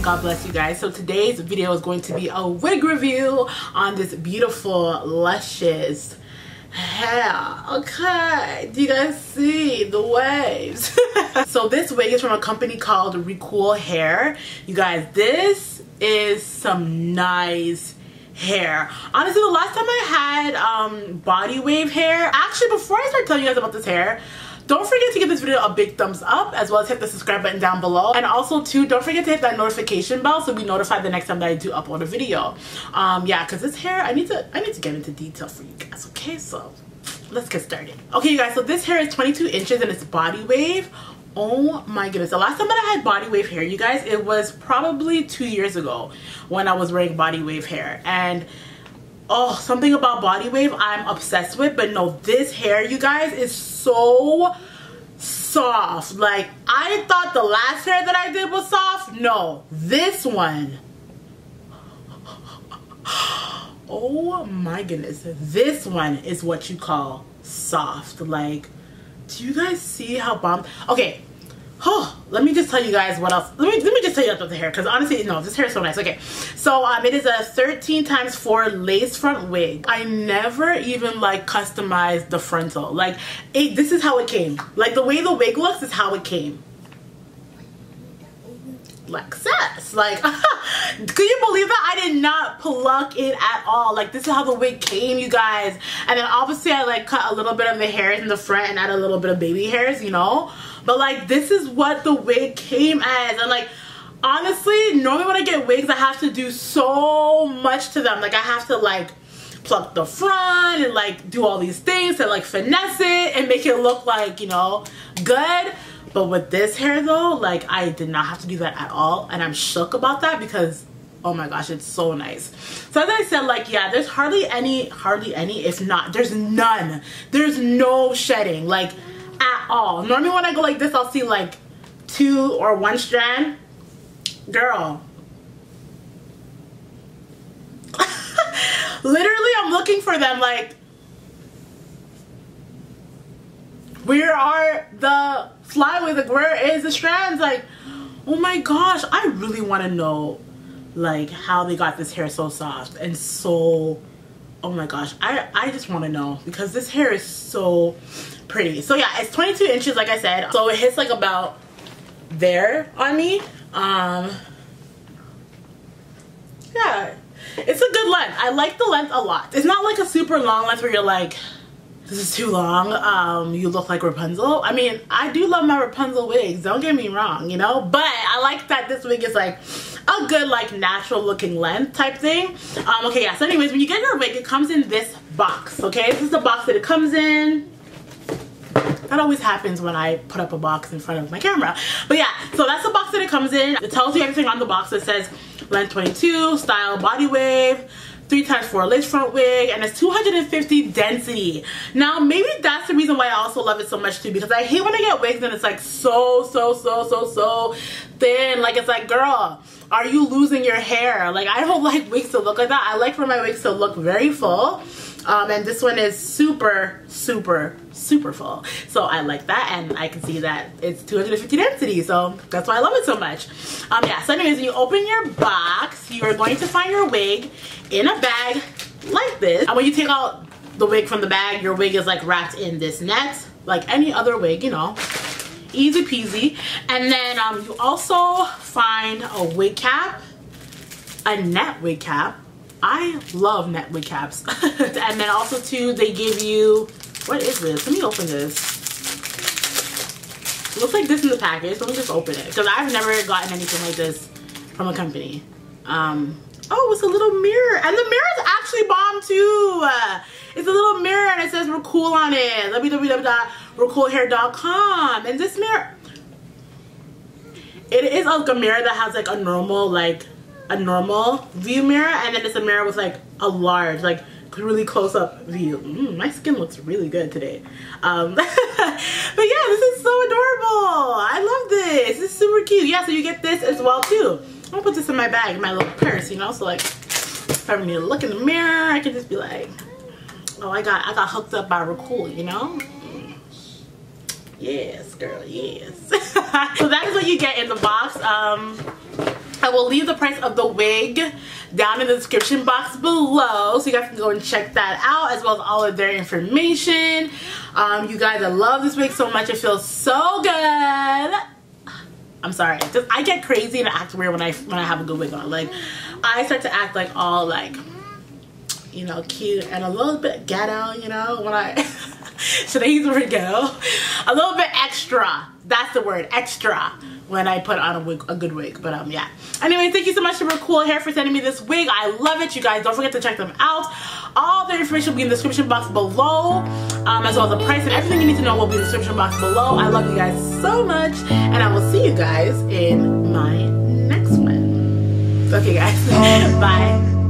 and God bless you guys. So today's video is going to be a wig review on this beautiful, luscious hair. Okay, do you guys see the waves? So this wig is from a company called Recool Hair. You guys, this is some nice hair. Honestly, the last time I had body wave hair, actually before I start telling you guys about this hair, don't forget to give this video a big thumbs up, as well as hit the subscribe button down below. And also too, don't forget to hit that notification bell so be notified the next time that I do upload a video. Yeah, because this hair, I need to get into detail for you guys. Okay, so let's get started. Okay, you guys, so this hair is 22 inches and it's body wave. Oh my goodness, the last time that I had body wave hair, you guys, it was probably 2 years ago when I was wearing body wave hair. And oh, something about body wave I'm obsessed with. But no, this hair, you guys, is so soft. Like, I thought the last hair that I did was soft. No, this one, oh my goodness, this one is what you call soft. Like, do you guys see how bomb? Okay, let me just tell you guys what else. Let me just tell you about the hair, because honestly, no, this hair is so nice. Okay, so it is a 13x4 lace front wig. I never even like customized the frontal. Like, this is how it came. Like, the way the wig looks is how it came. Like sis, like could you believe that? I did not pluck it at all. Like, this is how the wig came, you guys. And then obviously I like cut a little bit of the hairs in the front and add a little bit of baby hairs, you know, but like this is what the wig came as. And like, honestly, normally when I get wigs I have to do so much to them. Like, I have to like pluck the front and like do all these things to like finesse it and make it look like, you know, good. But with this hair though, like, I did not have to do that at all, and I'm shook about that because, oh my gosh, it's so nice. So as I said, like, yeah, there's hardly any, if not, there's none. There's no shedding, like, at all. Normally when I go like this, I'll see like 2 or 1 strand. Girl. Literally, I'm looking for them, like, where are the flyaways? Like, where is the strands? Like, oh my gosh, I really want to know like how they got this hair so soft and so, oh my gosh, I just want to know, because this hair is so pretty. So yeah, it's 22 inches like I said, so it hits like about there on me. Yeah, it's a good length. I like the length a lot. It's not like a super long length where you're like, this is too long, you look like Rapunzel. I mean, I do love my Rapunzel wigs, don't get me wrong, you know, but I like that this wig is like a good, like, natural looking length type thing. Okay, yeah, so anyways, when you get your wig, it comes in this box, okay? This is the box that it comes in. That always happens when I put up a box in front of my camera. But yeah, so that's the box that it comes in. It tells you everything on the box. It says length 22, style body wave, 3x4 lace front wig, and it's 250 density. Now, maybe that's the reason why I also love it so much too, because I hate when I get wigs and it's like so thin. Like, it's like, girl, are you losing your hair? Like, I don't like wigs to look like that. I like for my wigs to look very full. And this one is super full, so I like that, and I can see that it's 250 density, so that's why I love it so much. Yeah, so anyways, when you open your box, you are going to find your wig in a bag like this, and when you take out the wig from the bag, your wig is like wrapped in this net like any other wig, you know, easy peasy. And then you also find a wig cap, a net wig cap. I love net wig caps. And then also too, they give you, what is this? Let me open this. It looks like this in the package. Let me just open it, because I've never gotten anything like this from a company. Oh, it's a little mirror, and the mirror is actually bomb too. It's a little mirror and it says Recool on it, www.recoolhair.com. And this mirror, it is like a mirror that has like a normal, like a normal view mirror, and then it's a mirror with like a large, like really close up view. My skin looks really good today. But yeah, this is so adorable. I love this. This is super cute. Yeah, so you get this as well too. I'm gonna put this in my bag, in my little purse, you know, so like if I need to look in the mirror, I can just be like, oh, I got hooked up by Recool, you know? Yes, girl, yes. So that is what you get in the box. I will leave the price of the wig down in the description box below, so you guys can go and check that out, as well as all of their information. You guys, I love this wig so much. It feels so good. I'm sorry, I get crazy and act weird when I have a good wig on. Like, I start to act like all like, you know, cute and a little bit ghetto, you know, when I should I use the word ghetto? A little bit extra. That's the word, extra, when I put on a good wig. But yeah. Anyway, thank you so much to Recool Hair for sending me this wig. I love it, you guys. Don't forget to check them out. All their information will be in the description box below, as well as the price and everything you need to know will be in the description box below. I love you guys so much, and I will see you guys in my next one. Okay, guys. Bye.